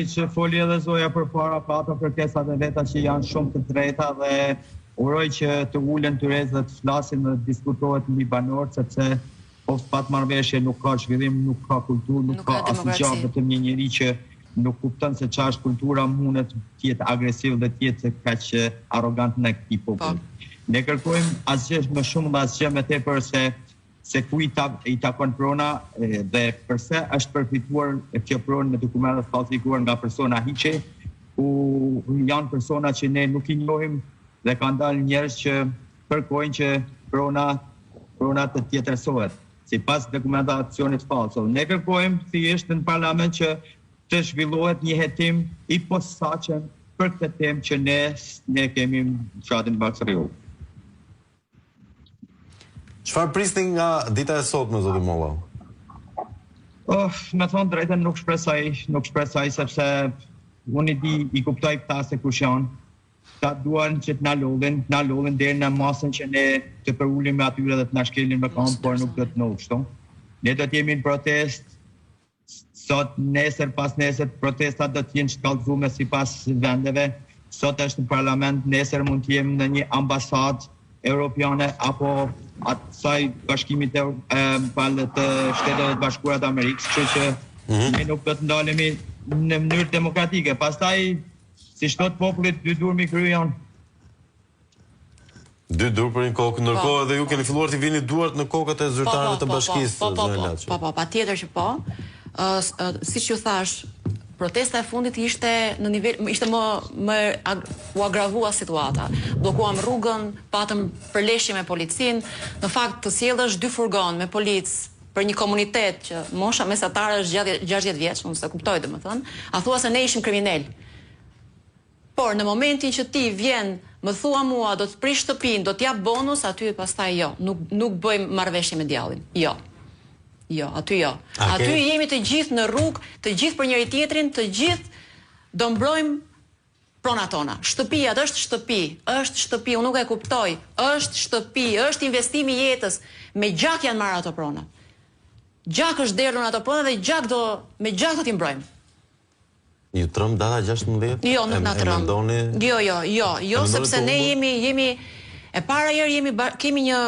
Që foli edhe Zoja përpara pa ato kërkesat e veta që janë shumë të drejta dhe uroj që të ulen të rrezë dhe të flasin dhe diskutohet mbi banorët, sepse post patmarrëveshje nuk ka zhvillim, nuk ka kulturë, nuk ka asgjë, vetëm një njerëz që nuk kupton se çfarë është kultura mundet të jetë agresiv dhe të jetë kaq arrogant në këtij populli. Ne kërkojmë asgjë më shumë dhe asgjë më tepër se ku i takon prona dhe përse është përfituar kjo pronë me dokumentet falsifikuar nga persona hiqe, ku janë persona që ne nuk i njohim dhe kanë dalë njerëz që kërkojnë që prona të tjetërsohet sipas dokumentacionit falso. Ne kërkojmë thjesht në parlament që të zhvillohet një hetim i posaçëm për këtë temë që ne kemi në fshatin Bakësariu. Çfarë prisni nga dita e sotme, zoti Molla? Me thonë drejtën nuk shpresoj sepse unë i kuptoj këta se kush janë. Ta duan që të na lodhin deri në masën që ne të përulim me atyre dhe të na shkelin me këmbë, por nuk do të ndodhë kështu. Ne do të jemi në protest sot, nesër, pas nesër, protestat do të jenë shkallëzuar sipas vendeve. Sot është në parlament, nesër mund të jemi në një ambasadë europiane apo atësaj bashkimit të Shteteve të Bashkuara të Amerikës, kështu që ne nuk do të ndalemi në mënyrë demokratike. Pastaj, siç thot populli, dy dur mi kryen. Dy dur për një kokë, ndërkohë edhe ju keni filluar të vini duart në kokët e zyrtarëve të bashkisë. Po, patjetër që po. Siç ju thash, protesta e fundit ishte në nivel, ishte u agravua situata. Bllokuam rrugën, patëm përleshje me policinë, në fakt të sjellësh 2 furgon me policë për një komunitet që mosha mesatare është 60 vjeç, unë se kuptoj domethënë, a thua se ne ishim kriminal. Por në momentin që ti vjen, më thua mua, do të prish shtëpinë, do t'jap bonus, aty pastaj jo, nuk bëjmë marrëveshje me djallin. Jo, aty jo. Aty jemi të gjithë në rrugë, të gjithë për njëri tjetrin, të gjithë do mbrojmë pronat tona. Shtëpia është shtëpi, unë nuk e kuptoj. Është shtëpi, është investimi i jetës. Me gjak janë marrë ato prona. Gjak është derdhur në ato prona dhe me gjak do t'i mbrojmë. Ju trëm data 16? Jo, nuk na trëm. Jo, sepse ne jemi e para herë kemi një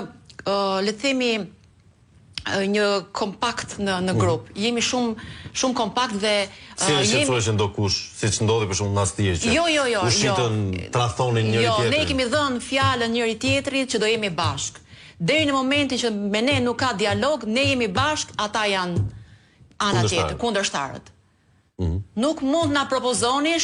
le të themi një kompakt në grup. Jemi shumë kompakt dhe si e shqetësohesh ndokush, siç ndodhi për shembull në Astir që jo, ushitën tradhonin njëri tjetrin. Jo, ne kemi dhënë fjalën njëri tjetrit që do jemi bashk. Deri në momentin që me ne nuk ka dialog, ne jemi bashk, ata janë ana tjetër, kundërshtarët. Nuk mund na propozoni